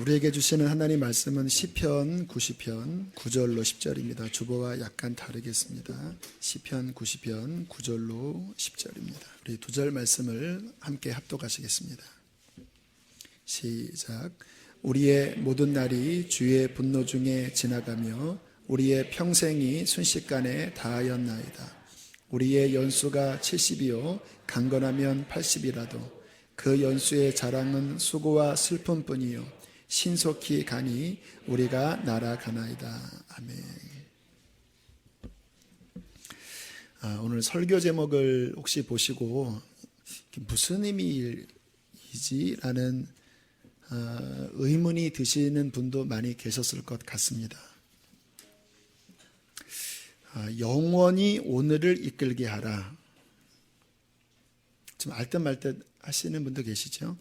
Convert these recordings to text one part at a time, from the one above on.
우리에게 주시는 하나님 말씀은 시편 90편 9절로 10절입니다. 주보와 약간 다르겠습니다. 시편 90편 9절로 10절입니다. 우리 두 절 말씀을 함께 합독하시겠습니다. 시작. 우리의 모든 날이 주의 분노 중에 지나가며 우리의 평생이 순식간에 다하였나이다. 우리의 연수가 70이요 강건하면 80이라도 그 연수의 자랑은 수고와 슬픔뿐이요 신속히 가니 우리가 날아가나이다. 아멘. 오늘 설교 제목을 혹시 보시고 무슨 의미이지? 라는 의문이 드시는 분도 많이 계셨을 것 같습니다. 영원히 오늘을 이끌게 하라. 좀 알듯 말듯 하시는 분도 계시죠?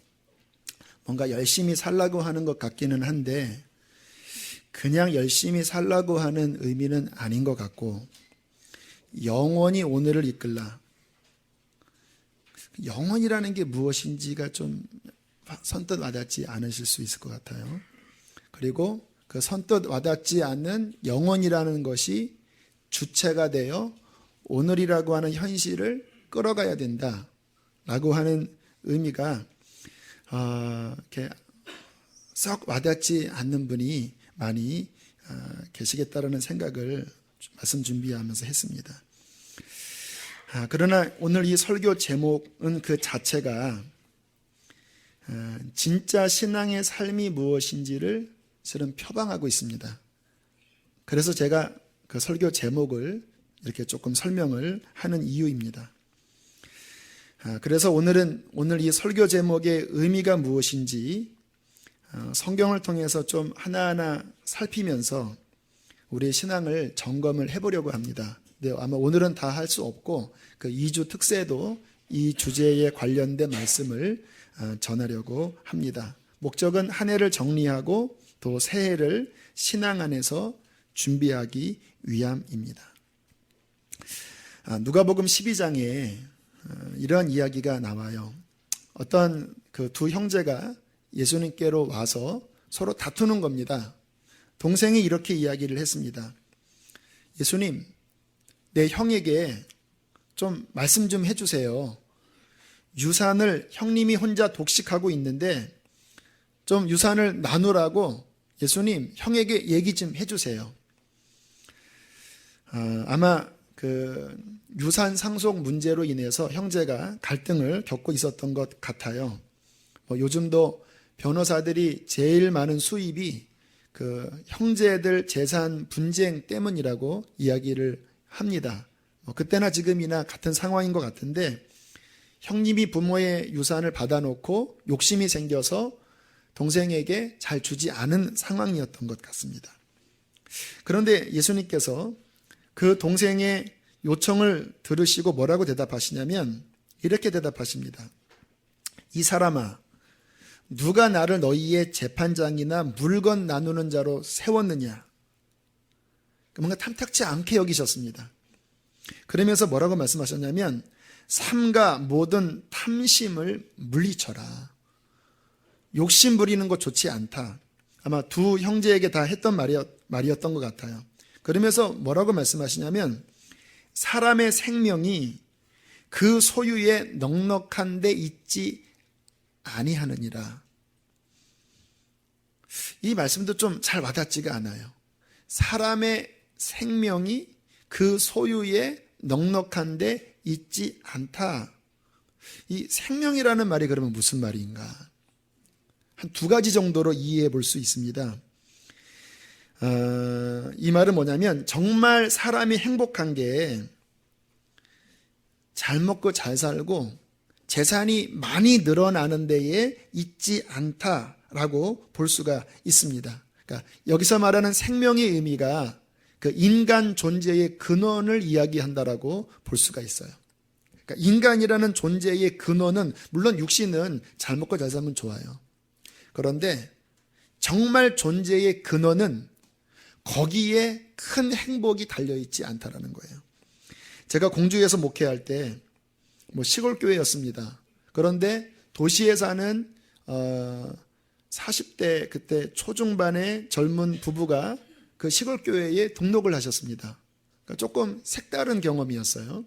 뭔가 열심히 살라고 하는 것 같기는 한데 그냥 열심히 살라고 하는 의미는 아닌 것 같고, 영원히 오늘을 이끌라. 영원이라는 게 무엇인지가 좀 선뜻 와닿지 않으실 수 있을 것 같아요. 그리고 그 선뜻 와닿지 않는 영원이라는 것이 주체가 되어 오늘이라고 하는 현실을 끌어가야 된다라고 하는 의미가 이렇게 썩 와닿지 않는 분이 많이 계시겠다라는 생각을 말씀 준비하면서 했습니다. 그러나 오늘 이 설교 제목은 그 자체가 진짜 신앙의 삶이 무엇인지를 실은 표방하고 있습니다. 그래서 제가 그 설교 제목을 이렇게 조금 설명을 하는 이유입니다. 그래서 오늘 이 설교 제목의 의미가 무엇인지 성경을 통해서 좀 하나하나 살피면서 우리의 신앙을 점검을 해보려고 합니다. 근데 아마 오늘은 다 할 수 없고 그 2주 특세도 이 주제에 관련된 말씀을 전하려고 합니다. 목적은 한 해를 정리하고 또 새해를 신앙 안에서 준비하기 위함입니다. 누가복음 12장에 이런 이야기가 나와요. 어떤 그 두 형제가 예수님께로 와서 서로 다투는 겁니다. 동생이 이렇게 이야기를 했습니다. 예수님, 내 형에게 좀 말씀 좀 해주세요. 유산을 형님이 혼자 독식하고 있는데 좀 유산을 나누라고 예수님, 형에게 얘기 좀 해주세요. 아마 그 유산 상속 문제로 인해서 형제가 갈등을 겪고 있었던 것 같아요. 요즘도 변호사들이 제일 많은 수입이 그 형제들 재산 분쟁 때문이라고 이야기를 합니다. 그때나 지금이나 같은 상황인 것 같은데, 형님이 부모의 유산을 받아놓고 욕심이 생겨서 동생에게 잘 주지 않은 상황이었던 것 같습니다. 그런데 예수님께서 그 동생의 요청을 들으시고 뭐라고 대답하시냐면 이렇게 대답하십니다. 이 사람아, 누가 나를 너희의 재판장이나 물건 나누는 자로 세웠느냐? 뭔가 탐탁지 않게 여기셨습니다. 그러면서 뭐라고 말씀하셨냐면 삼가 모든 탐심을 물리쳐라. 욕심 부리는 것 좋지 않다. 아마 두 형제에게 다 했던 말이었던 것 같아요. 그러면서 뭐라고 말씀하시냐면 사람의 생명이 그 소유에 넉넉한 데 있지 아니하느니라. 이 말씀도 좀 잘 와닿지가 않아요. 사람의 생명이 그 소유에 넉넉한 데 있지 않다. 이 생명이라는 말이 그러면 무슨 말인가? 한 두 가지 정도로 이해해 볼 수 있습니다. 이 말은 뭐냐면 정말 사람이 행복한 게 잘 먹고 잘 살고 재산이 많이 늘어나는 데에 있지 않다라고 볼 수가 있습니다. 그러니까 여기서 말하는 생명의 의미가 그 인간 존재의 근원을 이야기한다라고 볼 수가 있어요. 그러니까 인간이라는 존재의 근원은 물론 육신은 잘 먹고 잘 살면 좋아요. 그런데 정말 존재의 근원은 거기에 큰 행복이 달려있지 않다라는 거예요. 제가 공주에서 목회할 때 시골 교회였습니다. 그런데 도시에 사는 40대 그때 초중반의 젊은 부부가 그 시골 교회에 등록을 하셨습니다. 그러니까 조금 색다른 경험이었어요.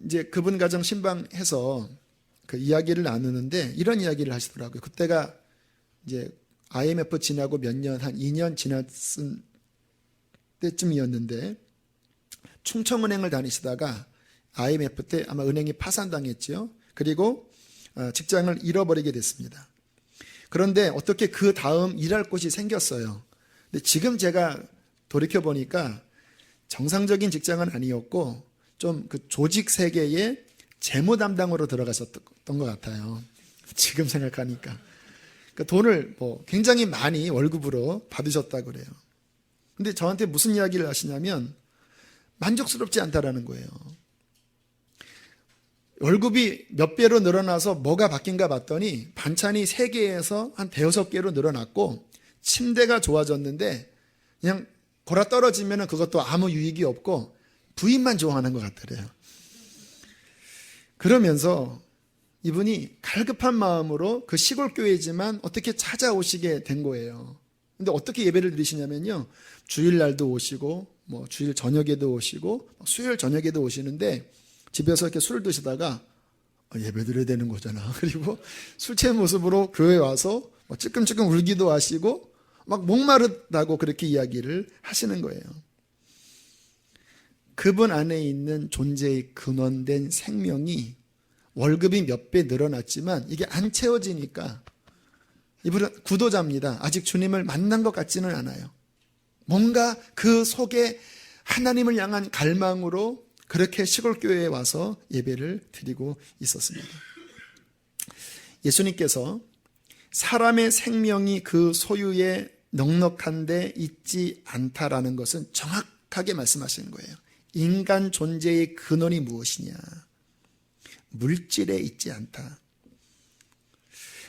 이제 그분 가정 신방해서 그 이야기를 나누는데 이런 이야기를 하시더라고요. 그때가 이제 IMF 지나고 몇 년, 한 2년 지났을 때쯤이었는데 충청은행을 다니시다가 IMF 때 아마 은행이 파산당했죠. 그리고 직장을 잃어버리게 됐습니다. 그런데 어떻게 그 다음 일할 곳이 생겼어요. 근데 지금 제가 돌이켜보니까 정상적인 직장은 아니었고 좀 그 조직 세계에 재무 담당으로 들어가셨던 것 같아요. 지금 생각하니까. 그러니까 돈을 굉장히 많이 월급으로 받으셨다고 그래요. 근데 저한테 무슨 이야기를 하시냐면 만족스럽지 않다라는 거예요. 월급이 몇 배로 늘어나서 뭐가 바뀐가 봤더니 반찬이 3개에서 한 5-6개로 늘어났고 침대가 좋아졌는데 그냥 골아 떨어지면 그것도 아무 유익이 없고 부인만 좋아하는 것 같더래요. 그러면서 이분이 갈급한 마음으로 그 시골 교회지만 어떻게 찾아오시게 된 거예요. 근데 어떻게 예배를 드리시냐면요, 주일날도 오시고 주일 저녁에도 오시고 수요일 저녁에도 오시는데 집에서 이렇게 술을 드시다가 예배 드려야 되는 거잖아. 그리고 술 취한 모습으로 교회 와서 찔끔찔끔 울기도 하시고 막 목마르다고 그렇게 이야기를 하시는 거예요. 그분 안에 있는 존재의 근원된 생명이 월급이 몇 배 늘어났지만 이게 안 채워지니까 이분은 구도자입니다. 아직 주님을 만난 것 같지는 않아요. 뭔가 그 속에 하나님을 향한 갈망으로 그렇게 시골교회에 와서 예배를 드리고 있었습니다. 예수님께서 사람의 생명이 그 소유에 넉넉한데 있지 않다라는 것은 정확하게 말씀하시는 거예요. 인간 존재의 근원이 무엇이냐? 물질에 있지 않다.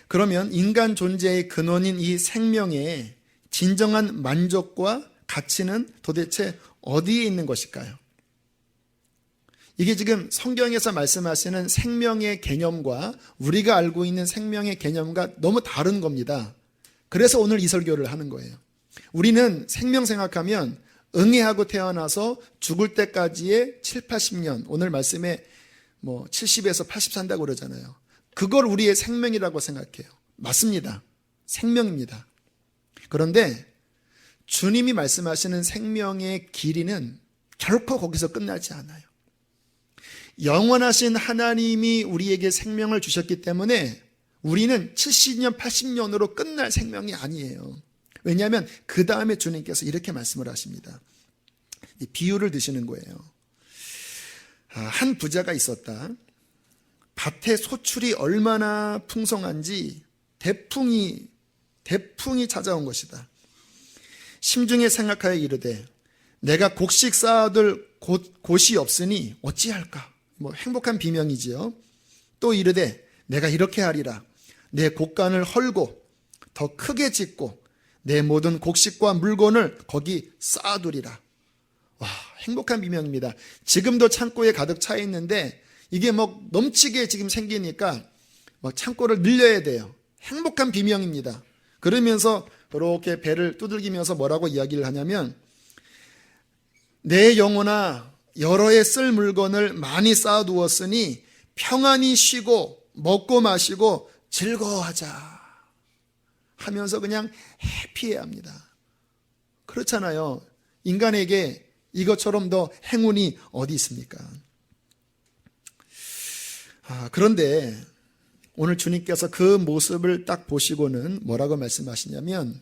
그러면 인간 존재의 근원인 이 생명의 진정한 만족과 가치는 도대체 어디에 있는 것일까요? 이게 지금 성경에서 말씀하시는 생명의 개념과 우리가 알고 있는 생명의 개념과 너무 다른 겁니다. 그래서 오늘 이 설교를 하는 거예요. 우리는 생명 생각하면 응애하고 태어나서 죽을 때까지의 7-80년, 오늘 말씀에 70에서 80 산다고 그러잖아요. 그걸 우리의 생명이라고 생각해요. 맞습니다. 생명입니다. 그런데 주님이 말씀하시는 생명의 길이는 결코 거기서 끝나지 않아요. 영원하신 하나님이 우리에게 생명을 주셨기 때문에 우리는 70년, 80년으로 끝날 생명이 아니에요. 왜냐하면 그 다음에 주님께서 이렇게 말씀을 하십니다. 비유를 드시는 거예요. 한 부자가 있었다. 밭에 소출이 얼마나 풍성한지 대풍이 찾아온 것이다. 심중에 생각하여 이르되 내가 곡식 쌓아둘 곳이 없으니 어찌할까? 행복한 비명이지요. 또 이르되 내가 이렇게 하리라. 내 곡간을 헐고 더 크게 짓고 내 모든 곡식과 물건을 거기 쌓아두리라. 와, 행복한 비명입니다. 지금도 창고에 가득 차 있는데 이게 넘치게 지금 생기니까 창고를 늘려야 돼요. 행복한 비명입니다. 그러면서 이렇게 배를 두들기면서 뭐라고 이야기를 하냐면 내 영혼아 여러 해 쓸 물건을 많이 쌓아두었으니 평안히 쉬고 먹고 마시고 즐거워하자 하면서 그냥 해피해야 합니다. 그렇잖아요. 인간에게 이것처럼 더 행운이 어디 있습니까? 그런데 오늘 주님께서 그 모습을 딱 보시고는 뭐라고 말씀하시냐면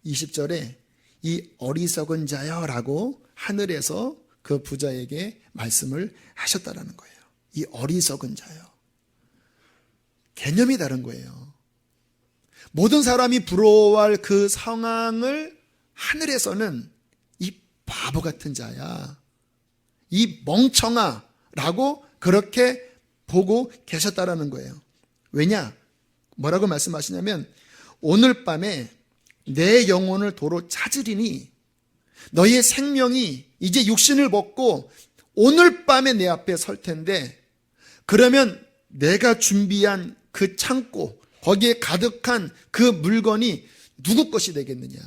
20절에 이 어리석은 자여 라고 하늘에서 그 부자에게 말씀을 하셨다라는 거예요. 이 어리석은 자여. 개념이 다른 거예요. 모든 사람이 부러워할 그 상황을 하늘에서는 이 바보 같은 자야, 이 멍청아 라고 그렇게 보고 계셨다라는 거예요. 왜냐? 뭐라고 말씀하시냐면 오늘 밤에 내 영혼을 도로 찾으리니 너희의 생명이 이제 육신을 벗고 오늘 밤에 내 앞에 설 텐데 그러면 내가 준비한 그 창고, 거기에 가득한 그 물건이 누구 것이 되겠느냐?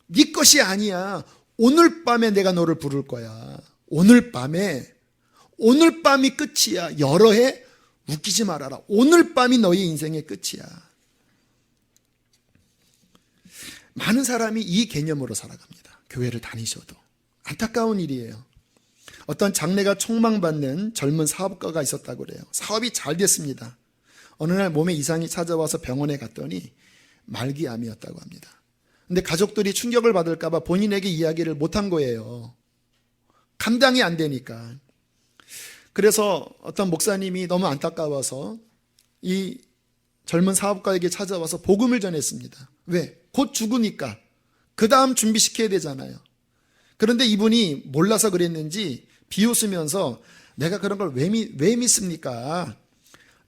네 것이 아니야. 오늘 밤에 내가 너를 부를 거야. 오늘 밤이 끝이야. 여러 해 웃기지 말아라. 오늘 밤이 너의 인생의 끝이야. 많은 사람이 이 개념으로 살아갑니다. 교회를 다니셔도. 안타까운 일이에요. 어떤 장래가 촉망받는 젊은 사업가가 있었다고 그래요. 사업이 잘 됐습니다. 어느 날 몸에 이상이 찾아와서 병원에 갔더니 말기암이었다고 합니다. 근데 가족들이 충격을 받을까 봐 본인에게 이야기를 못한 거예요. 감당이 안 되니까. 그래서 어떤 목사님이 너무 안타까워서 이 젊은 사업가에게 찾아와서 복음을 전했습니다. 왜? 곧 죽으니까. 그 다음 준비시켜야 되잖아요. 그런데 이분이 몰라서 그랬는지 비웃으면서 내가 그런 걸 왜 믿습니까?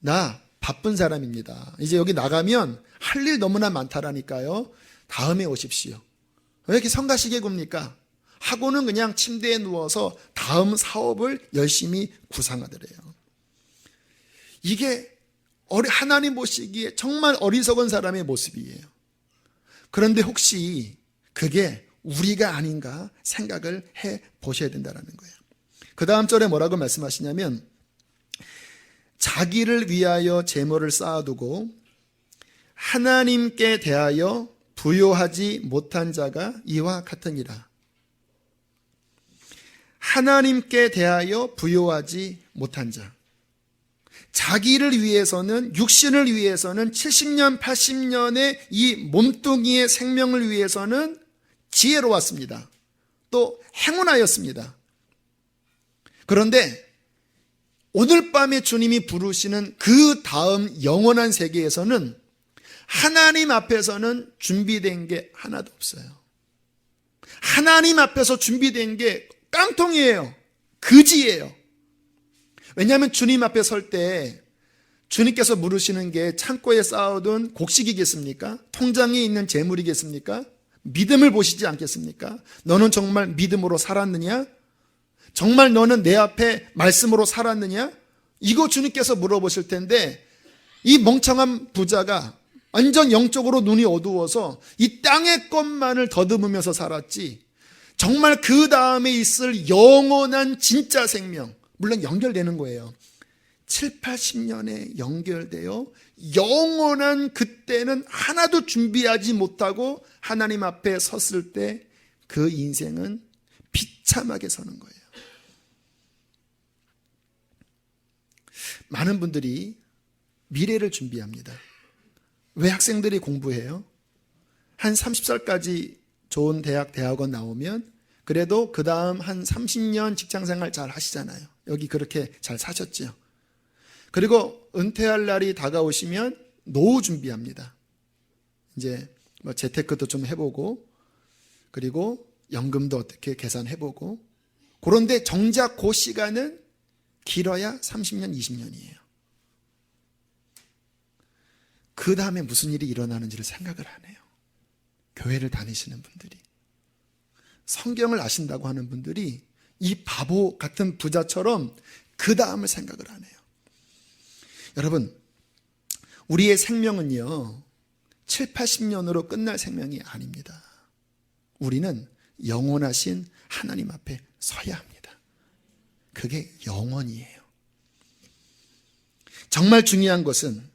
나 바쁜 사람입니다. 이제 여기 나가면 할 일 너무나 많다라니까요. 다음에 오십시오. 왜 이렇게 성가시게 굽니까? 하고는 그냥 침대에 누워서 다음 사업을 열심히 구상하더래요. 이게 하나님 보시기에 정말 어리석은 사람의 모습이에요. 그런데 혹시 그게 우리가 아닌가 생각을 해 보셔야 된다는 거예요. 그 다음 절에 뭐라고 말씀하시냐면 자기를 위하여 재물을 쌓아두고 하나님께 대하여 부요하지 못한 자가 이와 같으니라. 하나님께 대하여 부요하지 못한 자. 자기를 위해서는, 육신을 위해서는 70년, 80년의 이 몸뚱이의 생명을 위해서는 지혜로웠습니다. 또 행운하였습니다. 그런데 오늘 밤에 주님이 부르시는 그 다음 영원한 세계에서는 하나님 앞에서는 준비된 게 하나도 없어요. 하나님 앞에서 준비된 게 깡통이에요. 그지예요. 왜냐하면 주님 앞에 설 때 주님께서 물으시는 게 창고에 쌓아둔 곡식이겠습니까? 통장에 있는 재물이겠습니까? 믿음을 보시지 않겠습니까? 너는 정말 믿음으로 살았느냐? 정말 너는 내 앞에 말씀으로 살았느냐? 이거 주님께서 물어보실 텐데 이 멍청한 부자가 완전 영적으로 눈이 어두워서 이 땅의 것만을 더듬으면서 살았지 정말 그 다음에 있을 영원한 진짜 생명, 물론 연결되는 거예요. 7, 80년에 연결되어 영원한 그때는 하나도 준비하지 못하고 하나님 앞에 섰을 때 그 인생은 비참하게 서는 거예요. 많은 분들이 미래를 준비합니다. 왜 학생들이 공부해요? 한 30살까지 좋은 대학원 나오면 그래도 그 다음 한 30년 직장생활 잘 하시잖아요. 여기 그렇게 잘 사셨죠. 그리고 은퇴할 날이 다가오시면 노후 준비합니다. 이제 뭐 재테크도 좀 해보고 그리고 연금도 어떻게 계산해보고 그런데 정작 그 시간은 길어야 30년, 20년이에요. 그 다음에 무슨 일이 일어나는지를 생각을 안 해요. 교회를 다니시는 분들이. 성경을 아신다고 하는 분들이 이 바보 같은 부자처럼 그 다음을 생각을 안 해요. 여러분, 우리의 생명은요 7, 80년으로 끝날 생명이 아닙니다. 우리는 영원하신 하나님 앞에 서야 합니다. 그게 영원이에요. 정말 중요한 것은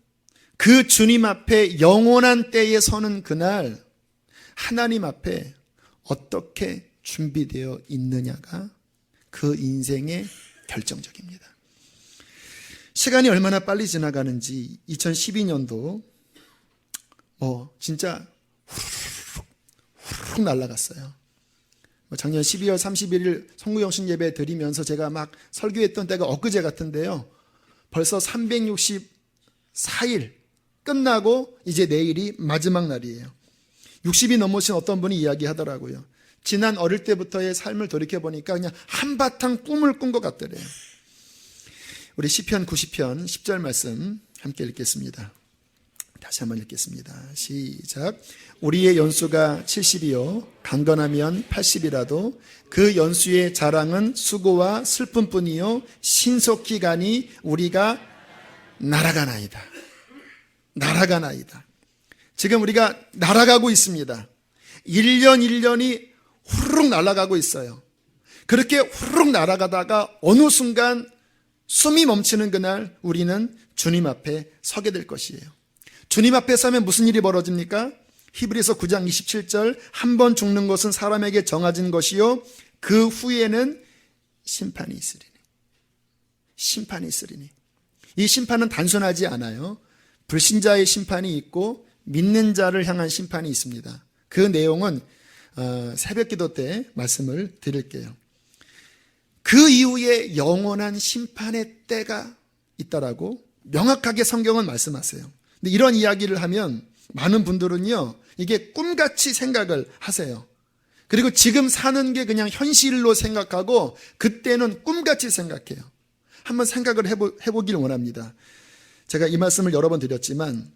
그 주님 앞에 영원한 때에 서는 그날 하나님 앞에 어떻게 준비되어 있느냐가 그 인생의 결정적입니다. 시간이 얼마나 빨리 지나가는지 2012년도 진짜 후루룩 날아갔어요. 작년 12월 31일 성구영신 예배 드리면서 제가 막 설교했던 때가 엊그제 같은데요. 벌써 364일 끝나고 이제 내일이 마지막 날이에요. 60이 넘으신 어떤 분이 이야기하더라고요. 지난 어릴 때부터의 삶을 돌이켜보니까 그냥 한바탕 꿈을 꾼 것 같더래요. 우리 시편 90편 10절 말씀 함께 읽겠습니다. 다시 한번 읽겠습니다. 시작. 우리의 연수가 70이요 강건하면 80이라도 그 연수의 자랑은 수고와 슬픔뿐이요 신속히 가니 우리가 날아가나이다. 날아가나이다. 지금 우리가 날아가고 있습니다. 1년 1년이 후루룩 날아가고 있어요. 그렇게 후루룩 날아가다가 어느 순간 숨이 멈추는 그날 우리는 주님 앞에 서게 될 것이에요. 주님 앞에 서면 무슨 일이 벌어집니까? 히브리서 9장 27절, 한 번 죽는 것은 사람에게 정해진 것이요 그 후에는 심판이 있으리니. 심판이 있으리니. 이 심판은 단순하지 않아요. 불신자의 심판이 있고 믿는 자를 향한 심판이 있습니다. 그 내용은 새벽기도 때 말씀을 드릴게요. 그 이후에 영원한 심판의 때가 있다라고 명확하게 성경은 말씀하세요. 근데 이런 이야기를 하면 많은 분들은요, 이게 꿈같이 생각을 하세요. 그리고 지금 사는 게 그냥 현실로 생각하고 그때는 꿈같이 생각해요. 한번 생각을 해보길 원합니다. 제가 이 말씀을 여러 번 드렸지만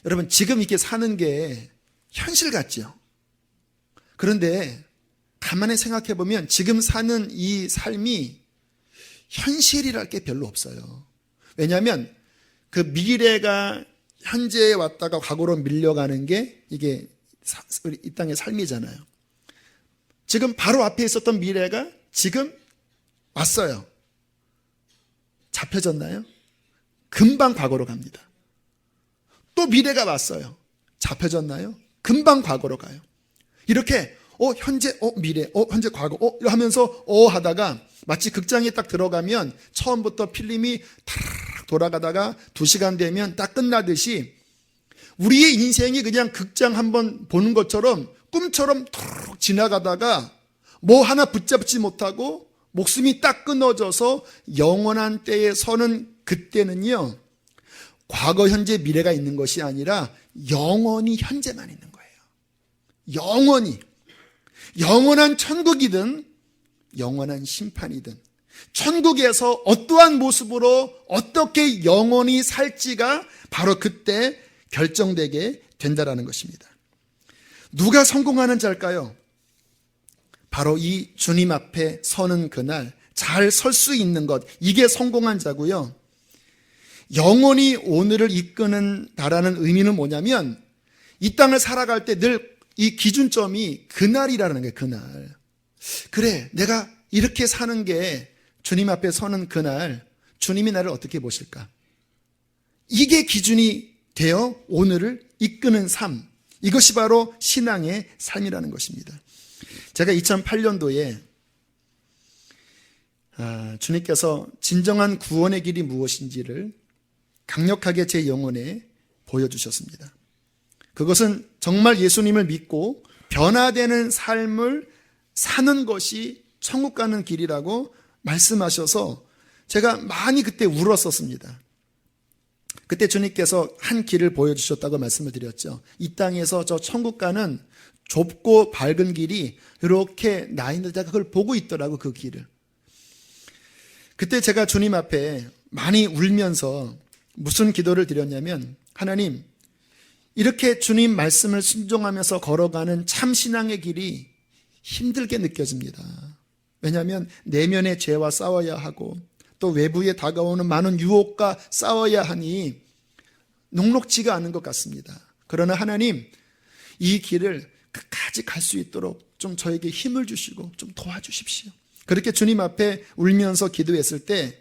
여러분 지금 이렇게 사는 게 현실 같죠? 그런데 가만히 생각해 보면 지금 사는 이 삶이 현실이랄 게 별로 없어요. 왜냐하면 그 미래가 현재에 왔다가 과거로 밀려가는 게 이게 이 땅의 삶이잖아요. 지금 바로 앞에 있었던 미래가 지금 왔어요. 잡혀졌나요? 금방 과거로 갑니다. 또 미래가 왔어요. 잡혀졌나요? 금방 과거로 가요. 이렇게 현재, 미래, 현재, 과거, 하면서 하다가 마치 극장에 딱 들어가면 처음부터 필름이 탁 돌아가다가 2시간 되면 딱 끝나듯이 우리의 인생이 그냥 극장 한번 보는 것처럼 꿈처럼 툭 지나가다가 뭐 하나 붙잡지 못하고 목숨이 딱 끊어져서 영원한 때에 서는 그때는요, 과거, 현재, 미래가 있는 것이 아니라 영원히 현재만 있는 거예요. 영원히. 영원한 천국이든 영원한 심판이든 천국에서 어떠한 모습으로 어떻게 영원히 살지가 바로 그때 결정되게 된다라는 것입니다. 누가 성공하는 자일까요? 바로 이 주님 앞에 서는 그날 잘 설 수 있는 것, 이게 성공한 자고요. 영원히 오늘을 이끄는다라는 의미는 뭐냐면 이 땅을 살아갈 때 늘 이 기준점이 그날이라는 거예요. 그날. 그래, 내가 이렇게 사는 게 주님 앞에 서는 그날 주님이 나를 어떻게 보실까? 이게 기준이 되어 오늘을 이끄는 삶, 이것이 바로 신앙의 삶이라는 것입니다. 제가 2008년도에 주님께서 진정한 구원의 길이 무엇인지를 강력하게 제 영혼에 보여주셨습니다. 그것은 정말 예수님을 믿고 변화되는 삶을 사는 것이 천국 가는 길이라고 말씀하셔서 제가 많이 그때 울었었습니다. 그때 주님께서 한 길을 보여주셨다고 말씀을 드렸죠. 이 땅에서 저 천국 가는 좁고 밝은 길이 이렇게 나 있는 데가 그걸 보고 있더라고, 그 길을. 그때 제가 주님 앞에 많이 울면서 무슨 기도를 드렸냐면, 하나님, 이렇게 주님 말씀을 순종하면서 걸어가는 참 신앙의 길이 힘들게 느껴집니다. 왜냐하면 내면의 죄와 싸워야 하고 또 외부에 다가오는 많은 유혹과 싸워야 하니 녹록지가 않은 것 같습니다. 그러나 하나님, 이 길을 끝까지 갈 수 있도록 좀 저에게 힘을 주시고 좀 도와주십시오. 그렇게 주님 앞에 울면서 기도했을 때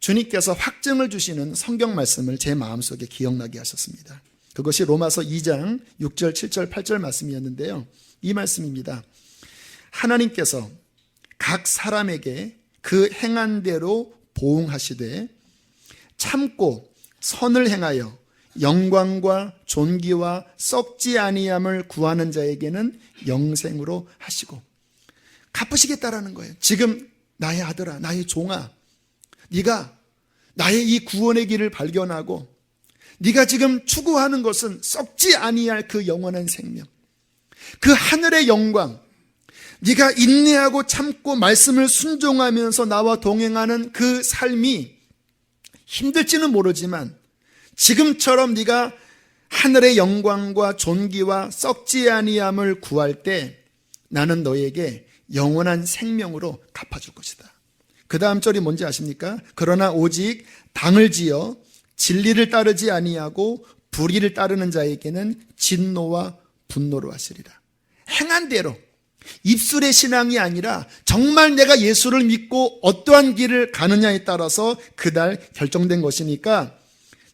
주님께서 확증을 주시는 성경 말씀을 제 마음속에 기억나게 하셨습니다. 그것이 로마서 2장 6절, 7절, 8절 말씀이었는데요. 이 말씀입니다. 하나님께서 각 사람에게 그 행한 대로 보응하시되 참고 선을 행하여 영광과 존귀와 썩지 아니함을 구하는 자에게는 영생으로 하시고, 갚으시겠다라는 거예요. 지금 나의 아들아, 나의 종아, 네가 나의 이 구원의 길을 발견하고 네가 지금 추구하는 것은 썩지 아니할 그 영원한 생명, 그 하늘의 영광, 네가 인내하고 참고 말씀을 순종하면서 나와 동행하는 그 삶이 힘들지는 모르지만 지금처럼 네가 하늘의 영광과 존귀와 썩지 아니함을 구할 때 나는 너에게 영원한 생명으로 갚아줄 것이다. 그 다음 절이 뭔지 아십니까? 그러나 오직 당을 지어 진리를 따르지 아니하고 불의를 따르는 자에게는 진노와 분노로 하시리라. 행한 대로, 입술의 신앙이 아니라 정말 내가 예수를 믿고 어떠한 길을 가느냐에 따라서 그날 결정된 것이니까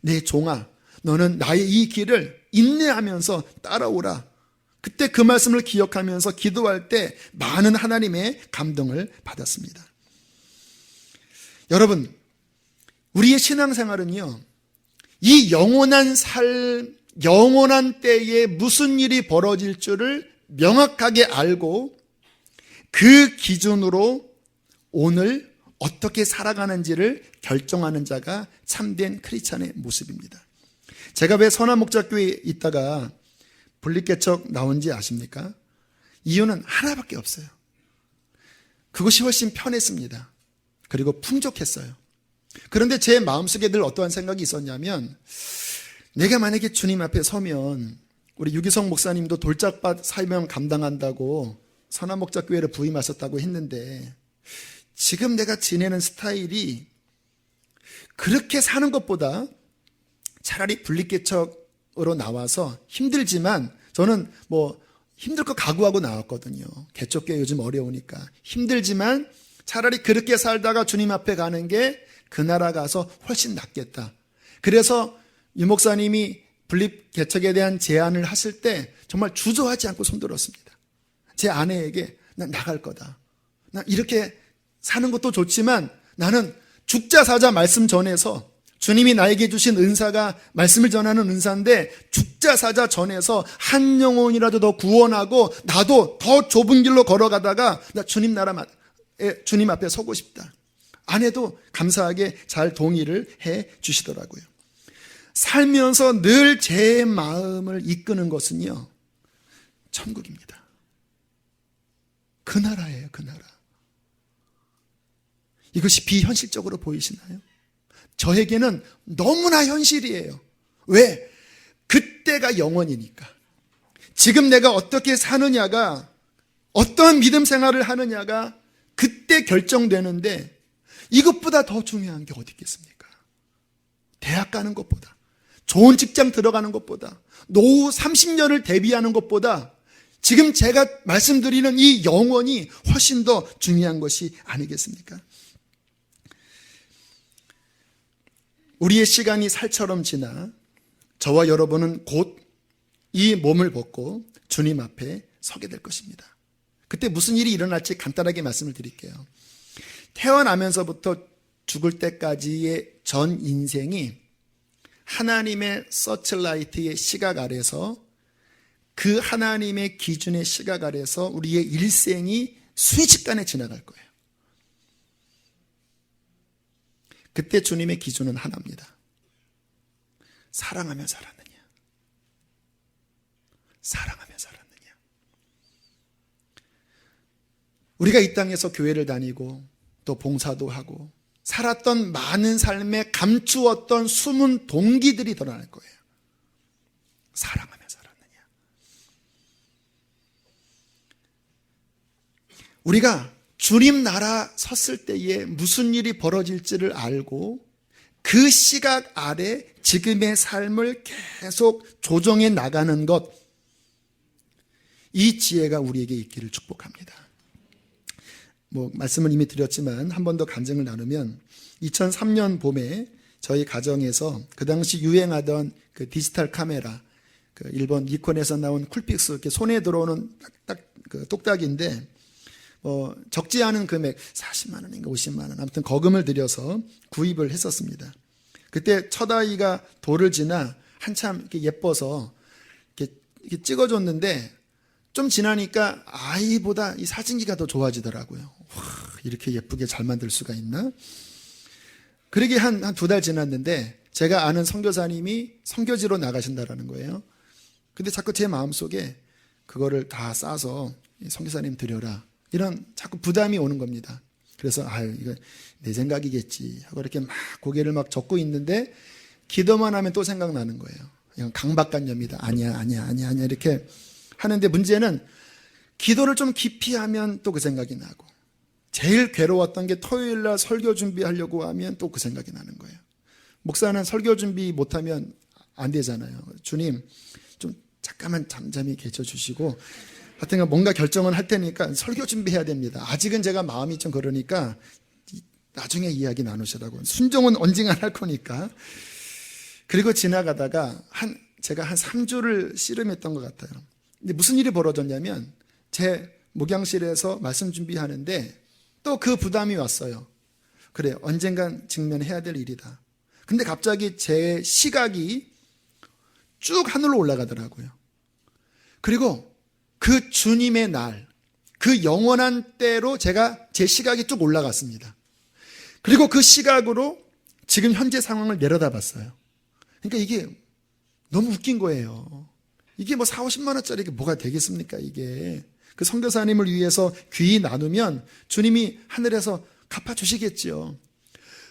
내 종아, 너는 나의 이 길을 인내하면서 따라오라. 그때 그 말씀을 기억하면서 기도할 때 많은 하나님의 감동을 받았습니다. 여러분, 우리의 신앙생활은요, 이 영원한 삶, 영원한 때에 무슨 일이 벌어질 줄을 명확하게 알고 그 기준으로 오늘 어떻게 살아가는지를 결정하는 자가 참된 크리스찬의 모습입니다. 제가 왜 선한목자교회에 있다가 분립개척 나온지 아십니까? 이유는 하나밖에 없어요. 그것이 훨씬 편했습니다. 그리고 풍족했어요. 그런데 제 마음속에 늘 어떠한 생각이 있었냐면, 내가 만약에 주님 앞에 서면, 우리 유기성 목사님도 돌짝밭 사명 감당한다고 선한목자교회를 부임하셨다고 했는데, 지금 내가 지내는 스타일이 그렇게 사는 것보다 차라리 분립개척으로 나와서 힘들지만, 저는 힘들 거 각오하고 나왔거든요. 개척교회 요즘 어려우니까. 힘들지만 차라리 그렇게 살다가 주님 앞에 가는 게 그 나라 가서 훨씬 낫겠다. 그래서 유 목사님이 분립개척에 대한 제안을 하실 때 정말 주저하지 않고 손들었습니다. 제 아내에게 난 나갈 거다. 나 이렇게 사는 것도 좋지만 나는 죽자 사자 말씀 전해서, 주님이 나에게 주신 은사가 말씀을 전하는 은사인데 죽자 사자 전해서 한 영혼이라도 더 구원하고 나도 더 좁은 길로 걸어가다가 나 주님 주님 앞에 서고 싶다. 아내도 감사하게 잘 동의를 해 주시더라고요. 살면서 늘 제 마음을 이끄는 것은요, 천국입니다. 그 나라예요, 그 나라. 이것이 비현실적으로 보이시나요? 저에게는 너무나 현실이에요. 왜? 그때가 영원이니까. 지금 내가 어떻게 사느냐가, 어떠한 믿음 생활을 하느냐가 그때 결정되는데, 이것보다 더 중요한 게 어디 있겠습니까? 대학 가는 것보다, 좋은 직장 들어가는 것보다, 노후 30년을 대비하는 것보다 지금 제가 말씀드리는 이 영원이 훨씬 더 중요한 것이 아니겠습니까? 우리의 시간이 살처럼 지나 저와 여러분은 곧 이 몸을 벗고 주님 앞에 서게 될 것입니다. 그때 무슨 일이 일어날지 간단하게 말씀을 드릴게요. 태어나면서부터 죽을 때까지의 전 인생이 하나님의 서치라이트의 시각 아래서, 그 하나님의 기준의 시각 아래서 우리의 일생이 순식간에 지나갈 거예요. 그때 주님의 기준은 하나입니다. 사랑하며 살았느냐? 사랑하며 살았느냐? 우리가 이 땅에서 교회를 다니고 또 봉사도 하고 살았던 많은 삶에 감추었던 숨은 동기들이 드러날 거예요. 사랑하며 살았느냐? 우리가 주님 나라 섰을 때에 무슨 일이 벌어질지를 알고 그 시각 아래 지금의 삶을 계속 조정해 나가는 것, 이 지혜가 우리에게 있기를 축복합니다. 말씀을 이미 드렸지만 한 번 더 간증을 나누면, 2003년 봄에 저희 가정에서 그 당시 유행하던 그 디지털 카메라, 그 일본 니콘에서 나온 쿨픽스, 이렇게 손에 들어오는 그 똑딱인데, 적지 않은 금액, 40만 원인가 50만 원, 아무튼 거금을 들여서 구입을 했었습니다. 그때 첫 아이가 돌을 지나 한참 이렇게 예뻐서 이렇게 찍어줬는데, 좀 지나니까 아이보다 이 사진기가 더 좋아지더라고요. 와, 이렇게 예쁘게 잘 만들 수가 있나? 그러게 한 2달 지났는데 제가 아는 선교사님이 선교지로 나가신다라는 거예요. 근데 자꾸 제 마음속에 그거를 다 싸서 선교사님 드려라, 이런 자꾸 부담이 오는 겁니다. 그래서 이거 내 생각이겠지 하고 이렇게 막 고개를 막 젓고 있는데, 기도만 하면 또 생각나는 거예요. 이건 강박관념이다. 아니야 이렇게 하는데, 문제는 기도를 좀 깊이 하면 또 그 생각이 나고, 제일 괴로웠던 게 토요일날 설교 준비하려고 하면 또 그 생각이 나는 거예요. 목사는 설교 준비 못하면 안 되잖아요. 주님, 좀 잠깐만 잠잠히 계셔주시고, 하여튼 뭔가 결정은 할 테니까 설교 준비해야 됩니다. 아직은 제가 마음이 좀 그러니까 나중에 이야기 나누시라고. 순종은 언젠가 할 거니까. 그리고 지나가다가 제가 한 3주를 씨름했던 것 같아요. 근데 무슨 일이 벌어졌냐면, 제 목양실에서 말씀 준비하는데 또 그 부담이 왔어요. 그래, 언젠간 직면해야 될 일이다. 근데 갑자기 제 시각이 쭉 하늘로 올라가더라고요. 그리고 그 주님의 날, 그 영원한 때로 제 시각이 쭉 올라갔습니다. 그리고 그 시각으로 지금 현재 상황을 내려다봤어요. 그러니까 이게 너무 웃긴 거예요. 이게 뭐 4, 50만 원짜리 뭐가 되겠습니까, 이게. 그 선교사님을 위해서 귀히 나누면 주님이 하늘에서 갚아주시겠지요.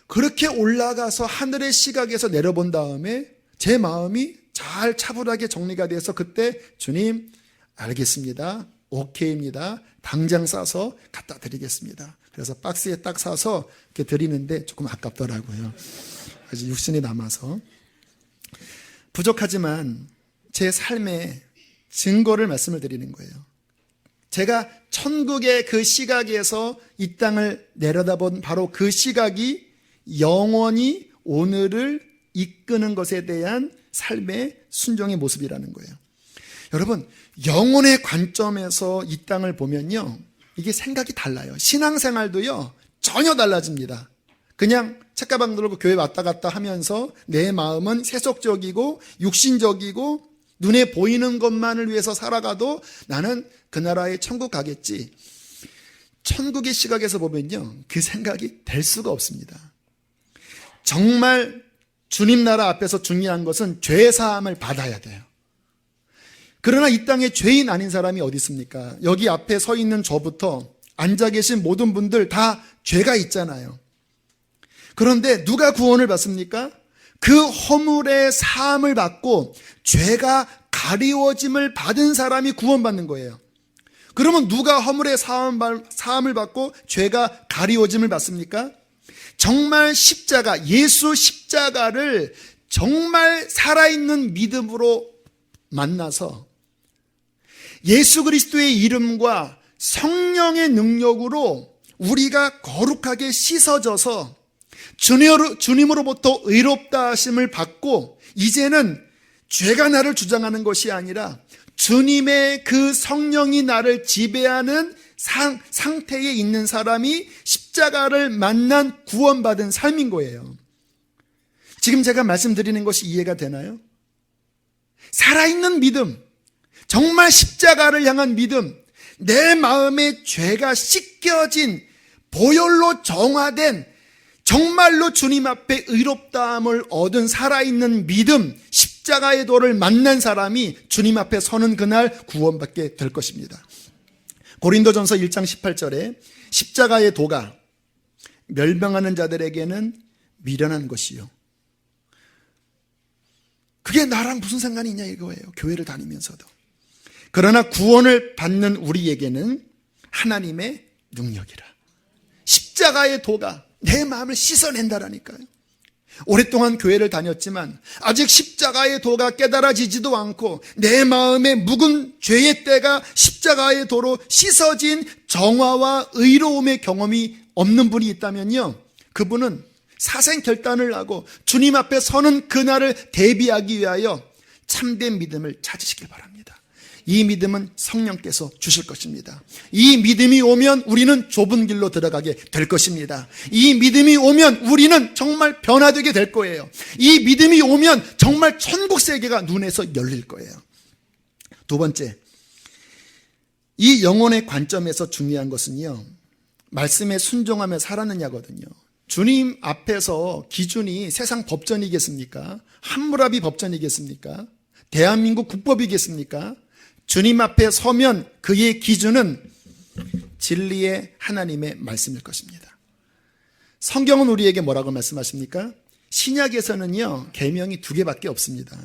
그렇게 올라가서 하늘의 시각에서 내려본 다음에 제 마음이 잘 차분하게 정리가 돼서 그때 주님, 알겠습니다. 오케이입니다. 당장 싸서 갖다 드리겠습니다. 그래서 박스에 딱 싸서 이렇게 드리는데 조금 아깝더라고요. 아직 육신이 남아서. 부족하지만 제 삶의 증거를 말씀을 드리는 거예요. 제가 천국의 그 시각에서 이 땅을 내려다본 바로 그 시각이 영원히 오늘을 이끄는 것에 대한 삶의 순종의 모습이라는 거예요. 여러분, 영혼의 관점에서 이 땅을 보면요, 이게 생각이 달라요. 신앙생활도요, 전혀 달라집니다. 그냥 책가방 들고 교회 왔다 갔다 하면서 내 마음은 세속적이고 육신적이고 눈에 보이는 것만을 위해서 살아가도 나는 그 나라에 천국 가겠지. 천국의 시각에서 보면요, 그 생각이 될 수가 없습니다. 정말 주님 나라 앞에서 중요한 것은 죄 사함을 받아야 돼요. 그러나 이 땅에 죄인 아닌 사람이 어디 있습니까? 여기 앞에 서 있는 저부터 앉아 계신 모든 분들 다 죄가 있잖아요. 그런데 누가 구원을 받습니까? 그 허물의 사함을 받고 죄가 가리워짐을 받은 사람이 구원받는 거예요. 그러면 누가 허물의 사함을 받고 죄가 가리워짐을 받습니까? 정말 십자가, 예수 십자가를 정말 살아있는 믿음으로 만나서 예수 그리스도의 이름과 성령의 능력으로 우리가 거룩하게 씻어져서 주님으로부터 의롭다 하심을 받고 이제는 죄가 나를 주장하는 것이 아니라 주님의 그 성령이 나를 지배하는 상태에 있는 사람이 십자가를 만난 구원받은 삶인 거예요. 지금 제가 말씀드리는 것이 이해가 되나요? 살아있는 믿음, 정말 십자가를 향한 믿음, 내 마음의 죄가 씻겨진 보혈로 정화된 정말로 주님 앞에 의롭다함을 얻은 살아있는 믿음, 십자가의 도를 만난 사람이 주님 앞에 서는 그날 구원받게 될 것입니다. 고린도전서 1장 18절에 십자가의 도가 멸망하는 자들에게는 미련한 것이요. 그게 나랑 무슨 상관이 있냐 이거예요. 교회를 다니면서도. 그러나 구원을 받는 우리에게는 하나님의 능력이라. 십자가의 도가 내 마음을 씻어낸다라니까요. 오랫동안 교회를 다녔지만 아직 십자가의 도가 깨달아지지도 않고 내 마음의 묵은 죄의 때가 십자가의 도로 씻어진 정화와 의로움의 경험이 없는 분이 있다면요, 그분은 사생결단을 하고 주님 앞에 서는 그날을 대비하기 위하여 참된 믿음을 찾으시길 바랍니다. 이 믿음은 성령께서 주실 것입니다. 이 믿음이 오면 우리는 좁은 길로 들어가게 될 것입니다. 이 믿음이 오면 우리는 정말 변화되게 될 거예요. 이 믿음이 오면 정말 천국 세계가 눈에서 열릴 거예요. 두 번째, 이 영혼의 관점에서 중요한 것은요, 말씀에 순종하며 살았느냐거든요. 주님 앞에서 기준이 세상 법전이겠습니까? 함무라비 법전이겠습니까? 대한민국 국법이겠습니까? 주님 앞에 서면 그의 기준은 진리의 하나님의 말씀일 것입니다. 성경은 우리에게 뭐라고 말씀하십니까? 신약에서는요, 계명이 2개밖에 없습니다.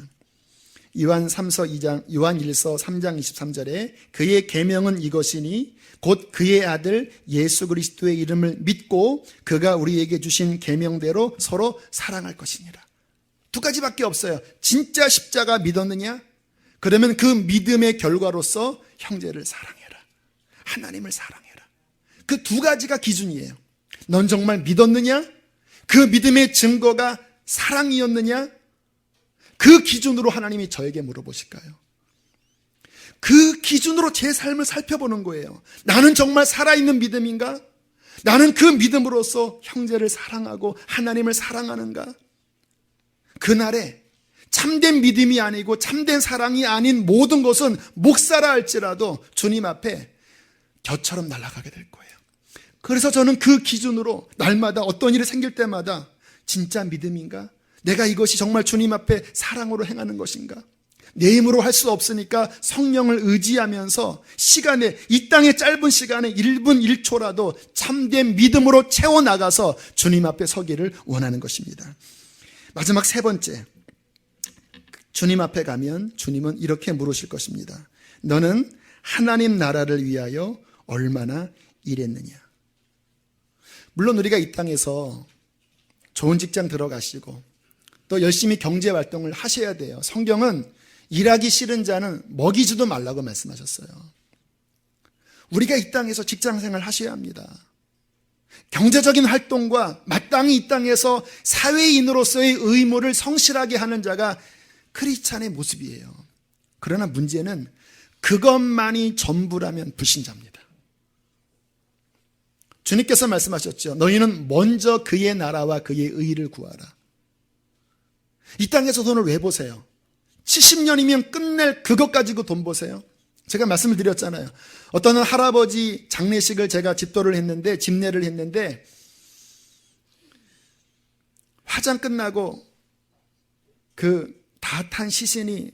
요한일서 3장 23절에 그의 계명은 이것이니 곧 그의 아들 예수 그리스도의 이름을 믿고 그가 우리에게 주신 계명대로 서로 사랑할 것이니라. 두 가지밖에 없어요. 진짜 십자가 믿었느냐? 그러면 그 믿음의 결과로서 형제를 사랑해라. 하나님을 사랑해라. 그 두 가지가 기준이에요. 넌 정말 믿었느냐? 그 믿음의 증거가 사랑이었느냐? 그 기준으로 하나님이 저에게 물어보실까요? 그 기준으로 제 삶을 살펴보는 거예요. 나는 정말 살아있는 믿음인가? 나는 그 믿음으로써 형제를 사랑하고 하나님을 사랑하는가? 그날에 참된 믿음이 아니고 참된 사랑이 아닌 모든 것은 몫사라 할지라도 주님 앞에 겨처럼 날아가게 될 거예요. 그래서 저는 그 기준으로 날마다 어떤 일이 생길 때마다 진짜 믿음인가? 내가 이것이 정말 주님 앞에 사랑으로 행하는 것인가? 내 힘으로 할 수 없으니까 성령을 의지하면서 이 땅의 짧은 시간에 1분 1초라도 참된 믿음으로 채워나가서 주님 앞에 서기를 원하는 것입니다. 마지막 세 번째, 주님 앞에 가면 주님은 이렇게 물으실 것입니다. 너는 하나님 나라를 위하여 얼마나 일했느냐? 물론 우리가 이 땅에서 좋은 직장 들어가시고 또 열심히 경제 활동을 하셔야 돼요. 성경은 일하기 싫은 자는 먹이지도 말라고 말씀하셨어요. 우리가 이 땅에서 직장생활 하셔야 합니다. 경제적인 활동과 마땅히 이 땅에서 사회인으로서의 의무를 성실하게 하는 자가 크리스찬의 모습이에요. 그러나 문제는 그것만이 전부라면 불신자입니다. 주님께서 말씀하셨죠. 너희는 먼저 그의 나라와 그의 의를 구하라. 이 땅에서 돈을 왜 보세요? 70년이면 끝낼 그것 가지고 돈 보세요. 제가 말씀을 드렸잖아요. 어떤 할아버지 장례식을 제가 집도를 했는데, 집례를 했는데 화장 끝나고 그 다 탄 시신이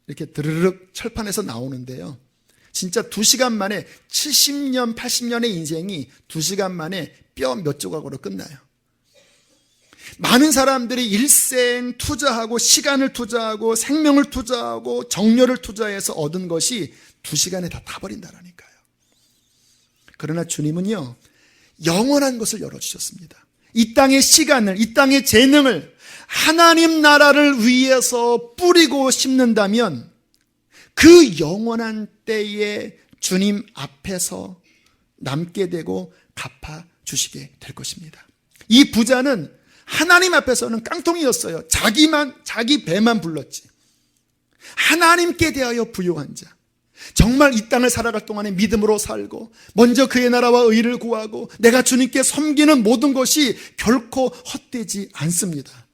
이렇게 드르륵 철판에서 나오는데요. 진짜 2시간 만에 70년, 80년의 인생이 2시간 만에 뼈 몇 조각으로 끝나요. 많은 사람들이 일생 투자하고 시간을 투자하고 생명을 투자하고 정열을 투자해서 얻은 것이 2시간에 다 타버린다라니까요. 그러나 주님은요, 영원한 것을 열어주셨습니다. 이 땅의 시간을, 이 땅의 재능을 하나님 나라를 위해서 뿌리고 심는다면 그 영원한 때에 주님 앞에서 남게 되고 갚아주시게 될 것입니다. 이 부자는 하나님 앞에서는 깡통이었어요. 자기 배만 불렀지. 하나님께 대하여 부요한 자, 정말 이 땅을 살아갈 동안에 믿음으로 살고 먼저 그의 나라와 의를 구하고 내가 주님께 섬기는 모든 것이 결코 헛되지 않습니다.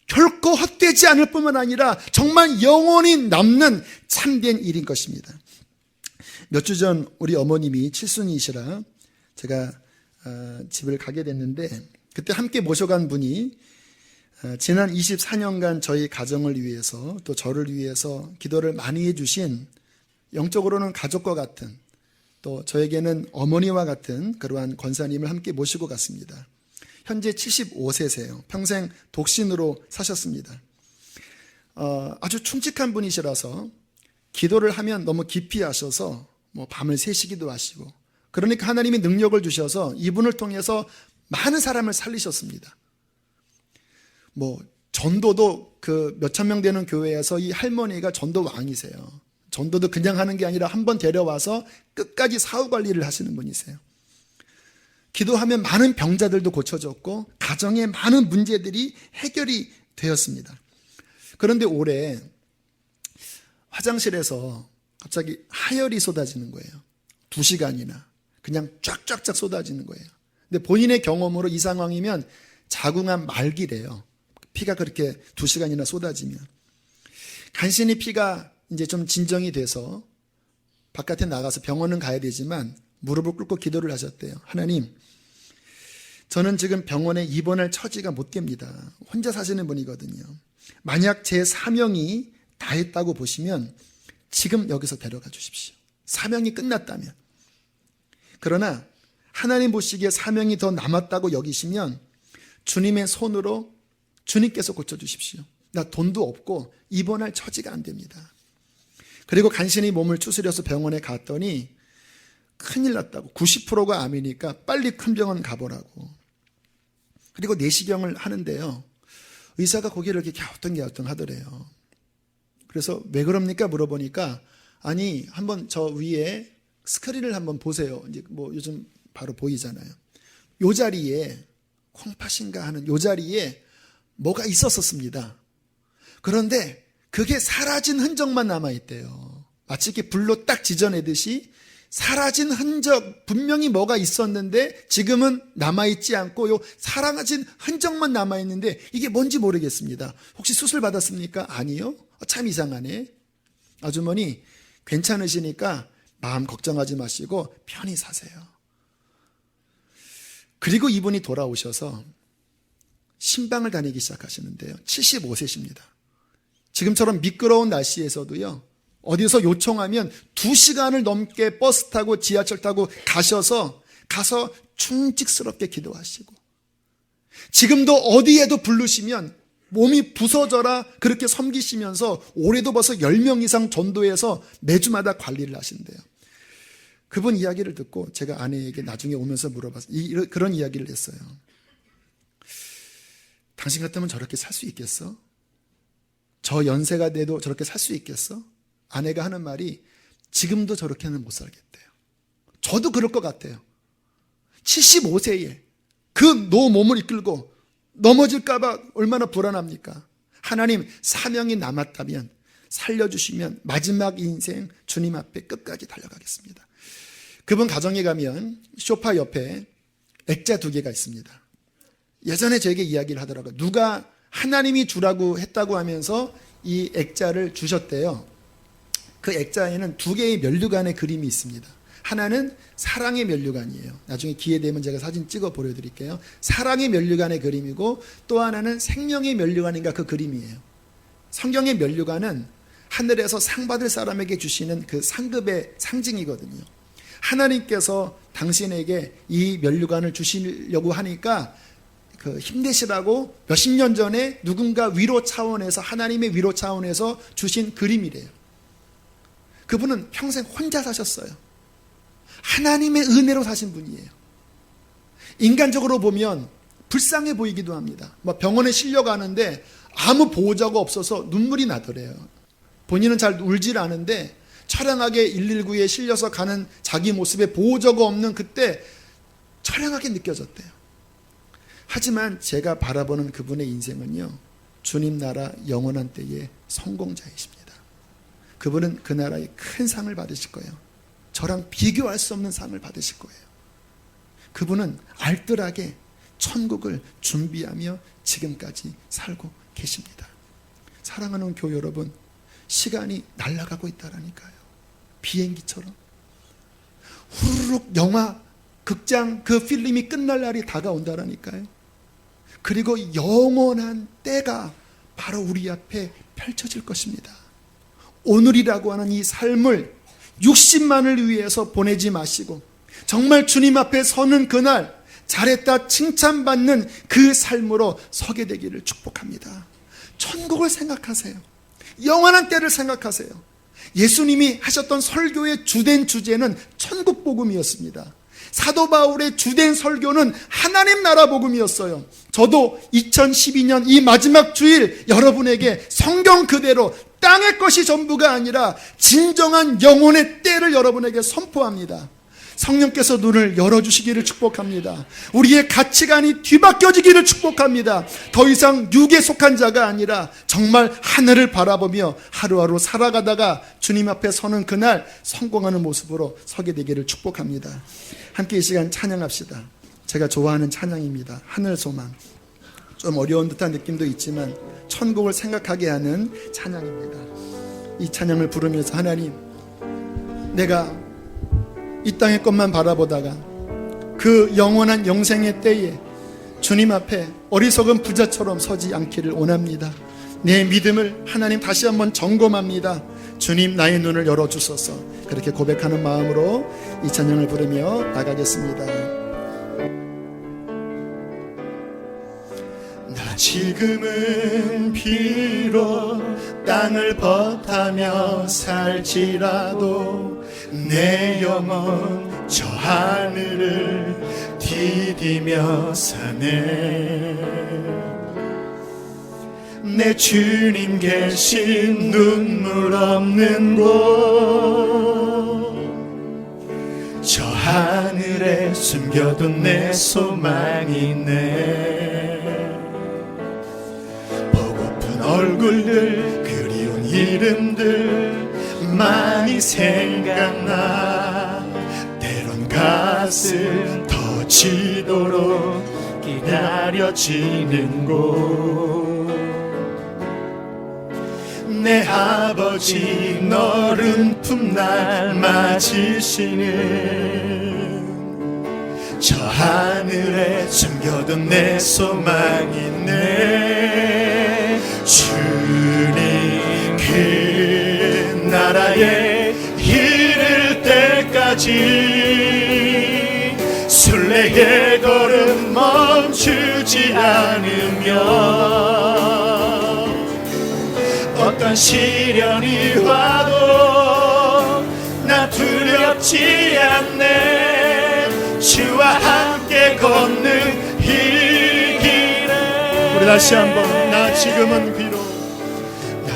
결코 헛되지 않을 뿐만 아니라 정말 영원히 남는 참된 일인 것입니다. 몇 주 전 우리 어머님이 칠순이시라 제가 집을 가게 됐는데, 그때 함께 모셔간 분이 지난 24년간 저희 가정을 위해서 또 저를 위해서 기도를 많이 해주신, 영적으로는 가족과 같은, 또 저에게는 어머니와 같은 그러한 권사님을 함께 모시고 갔습니다. 현재 75세세요. 평생 독신으로 사셨습니다. 아주 충직한 분이시라서 기도를 하면 너무 깊이 하셔서 밤을 새시기도 하시고, 그러니까 하나님이 능력을 주셔서 이분을 통해서 많은 사람을 살리셨습니다. 전도도 그 몇천 명 되는 교회에서 이 할머니가 전도 왕이세요. 전도도 그냥 하는 게 아니라 한번 데려와서 끝까지 사후 관리를 하시는 분이세요. 기도하면 많은 병자들도 고쳐졌고 가정의 많은 문제들이 해결이 되었습니다. 그런데 올해 화장실에서 갑자기 하열이 쏟아지는 거예요. 2시간이나 그냥 쫙쫙쫙 쏟아지는 거예요. 근데 본인의 경험으로 이 상황이면 자궁암 말기래요. 피가 그렇게 2시간이나 쏟아지면. 간신히 피가 이제 좀 진정이 돼서 바깥에 나가서 병원은 가야 되지만 무릎을 꿇고 기도를 하셨대요. 하나님, 저는 지금 병원에 입원할 처지가 못 됩니다. 혼자 사시는 분이거든요. 만약 제 사명이 다했다고 보시면 지금 여기서 데려가 주십시오. 사명이 끝났다면. 그러나 하나님 보시기에 사명이 더 남았다고 여기시면 주님의 손으로 주님께서 고쳐주십시오. 나 돈도 없고 입원할 처지가 안 됩니다. 그리고 간신히 몸을 추스려서 병원에 갔더니 큰일 났다고. 90%가 암이니까 빨리 큰 병원 가보라고. 그리고 내시경을 하는데요, 의사가 고개를 이렇게 갸우뚱갸우뚱 하더래요. 그래서 왜 그럽니까? 물어보니까 아니 한번 저 위에 스크린을 한번 보세요. 이제 뭐 요즘 바로 보이잖아요. 요 자리에 콩팥인가 하는 요 자리에 뭐가 있었습니다. 그런데 그게 사라진 흔적만 남아있대요. 마치 이렇게 불로 딱 지져내듯이 사라진 흔적, 분명히 뭐가 있었는데 지금은 남아있지 않고 요 사라진 흔적만 남아있는데 이게 뭔지 모르겠습니다. 혹시 수술 받았습니까? 아니요. 참 이상하네. 아주머니 괜찮으시니까 마음 걱정하지 마시고 편히 사세요. 그리고 이분이 돌아오셔서 신방을 다니기 시작하시는데요. 75세십니다. 지금처럼 미끄러운 날씨에서도요, 어디서 요청하면 2시간을 넘게 버스 타고 지하철 타고 가서 충직스럽게 기도하시고, 지금도 어디에도 부르시면 몸이 부서져라 그렇게 섬기시면서 올해도 벌써 10명 이상 전도해서 매주마다 관리를 하신대요. 그분 이야기를 듣고 제가 아내에게 나중에 오면서 물어봤어요. 그런 이야기를 했어요. 당신 같으면 저렇게 살 수 있겠어? 저 연세가 돼도 저렇게 살 수 있겠어? 아내가 하는 말이 지금도 저렇게는 못 살겠대요. 저도 그럴 것 같아요. 75세에 그 노몸을 이끌고 넘어질까봐 얼마나 불안합니까? 하나님 사명이 남았다면 살려주시면 마지막 인생 주님 앞에 끝까지 달려가겠습니다. 그분 가정에 가면 소파 옆에 액자 2개가 있습니다. 예전에 저에게 이야기를 하더라고요. 누가 하나님이 주라고 했다고 하면서 이 액자를 주셨대요. 그 액자에는 2개의 면류관의 그림이 있습니다. 하나는 사랑의 면류관이에요. 나중에 기회 되면 제가 사진 찍어 보여드릴게요. 사랑의 면류관의 그림이고, 또 하나는 생명의 면류관인가 그 그림이에요. 성경의 면류관은 하늘에서 상 받을 사람에게 주시는 그 상급의 상징이거든요. 하나님께서 당신에게 이 면류관을 주시려고 하니까 힘내시라고 몇십 년 전에 누군가 위로 차원에서, 하나님의 위로 차원에서 주신 그림이래요. 그분은 평생 혼자 사셨어요. 하나님의 은혜로 사신 분이에요. 인간적으로 보면 불쌍해 보이기도 합니다. 병원에 실려가는데 아무 보호자가 없어서 눈물이 나더래요. 본인은 잘 울질 않은데 처량하게 119에 실려서 가는 자기 모습에 보호자가 없는 그때 처량하게 느껴졌대요. 하지만 제가 바라보는 그분의 인생은요, 주님 나라 영원한 때의 성공자이십니다. 그분은 그 나라의 큰 상을 받으실 거예요. 저랑 비교할 수 없는 상을 받으실 거예요. 그분은 알뜰하게 천국을 준비하며 지금까지 살고 계십니다. 사랑하는 교회 여러분, 시간이 날아가고 있다라니까요. 비행기처럼 후루룩 영화 극장 그 필름이 끝날 날이 다가온다라니까요. 그리고 영원한 때가 바로 우리 앞에 펼쳐질 것입니다. 오늘이라고 하는 이 삶을 60만을 위해서 보내지 마시고 정말 주님 앞에 서는 그날 잘했다 칭찬받는 그 삶으로 서게 되기를 축복합니다. 천국을 생각하세요. 영원한 때를 생각하세요. 예수님이 하셨던 설교의 주된 주제는 천국 복음이었습니다. 사도 바울의 주된 설교는 하나님 나라 복음이었어요. 저도 2012년 이 마지막 주일 여러분에게 성경 그대로 땅의 것이 전부가 아니라 진정한 영혼의 때를 여러분에게 선포합니다. 성령께서 눈을 열어주시기를 축복합니다. 우리의 가치관이 뒤바뀌어지기를 축복합니다. 더 이상 육에 속한 자가 아니라 정말 하늘을 바라보며 하루하루 살아가다가 주님 앞에 서는 그날 성공하는 모습으로 서게 되기를 축복합니다. 함께 이 시간 찬양합시다. 제가 좋아하는 찬양입니다. 하늘 소망. 좀 어려운 듯한 느낌도 있지만 천국을 생각하게 하는 찬양입니다. 이 찬양을 부르면서 하나님, 내가 이 땅의 것만 바라보다가 그 영원한 영생의 때에 주님 앞에 어리석은 부자처럼 서지 않기를 원합니다. 내 믿음을 하나님 다시 한번 점검합니다. 주님 나의 눈을 열어주소서. 그렇게 고백하는 마음으로 이 찬양을 부르며 나가겠습니다. 나 지금은 비록 땅을 벗하며 살지라도 내 영혼 저 하늘을 디디며 사네. 내 주님 계신 눈물 없는 곳, 저 하늘에 숨겨둔 내 소망이 있네. 보고픈 얼굴들, 그리운 이름들 많이 생각나. 때론 가슴 터지도록 기다려지는 곳, 내 아버지 너른 품날 맞으시는 저 하늘에 숨겨둔 내 소망이 있네. 주님 그 나라에 이를 때까지 순례의 걸음 멈추지 않으며, 어떤 시련이 와도 나 두렵지 않네. 주와 함께 걷는 이 길에. 우리 다시 한번. 나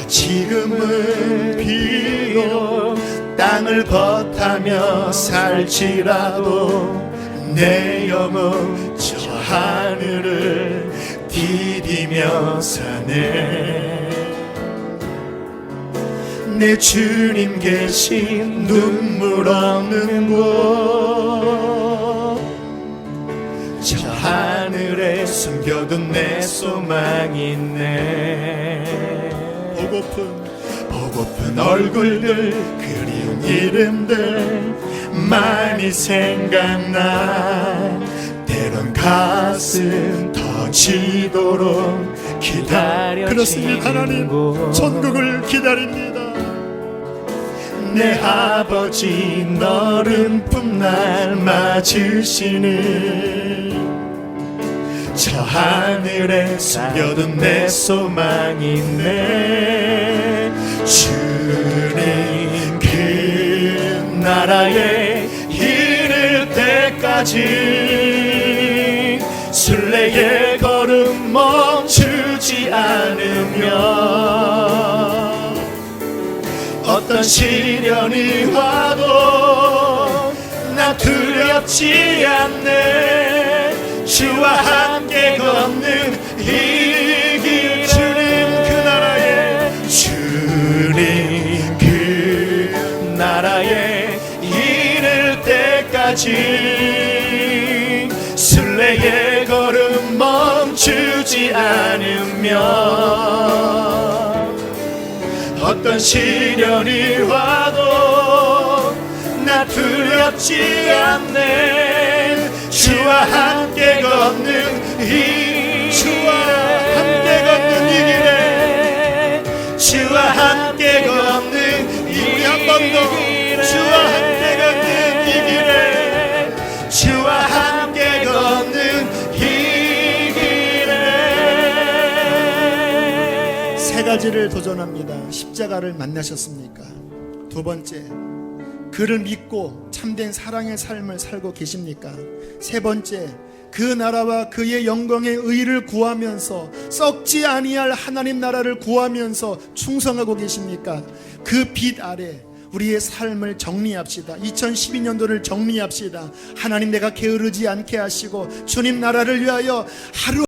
지금은 비록 땅을 벗하며 살지라도 내 영혼 저 하늘을 디디며 사네. 내 주님 계신 눈물 없는 곳, 저 하늘에 숨겨둔 내 소망이 있네. 보고픈 얼굴들, 그리운 이름들 많이 생각나. 때론 가슴 터지도록 기다려. 그렇습니다. 하나님, 천국을 기다립니다. 내 아버지 너른 품날 맞으시는 저 하늘에 숨겨둔 내 소망이 있네. 주님 그 나라에 이를 때까지 순례의 걸음 멈추지 않으며, 어떤 시련이 와도 나 두렵지 않네. 주와 함께 걷는 이 길, 주님 그 나라에 이를 때까지 순례의 걸음 멈추지 않으며, 어떤 시련이 와도 나 두렵지 않네. 주와 함께 걷는 이 길에, 주와 함께 걷는 이 길에, 한 번 더. 주와 함께 걷는 이 길에, 주와 함께 걷는 이 길에. 세 가지를 도전합니다. 십자가를 만나셨습니까? 두 번째, 그를 믿고 참된 사랑의 삶을 살고 계십니까? 세 번째, 그 나라와 그의 영광의 의를 구하면서 썩지 아니할 하나님 나라를 구하면서 충성하고 계십니까? 그 빛 아래 우리의 삶을 정리합시다. 2012년도를 정리합시다. 하나님, 내가 게으르지 않게 하시고 주님 나라를 위하여 하루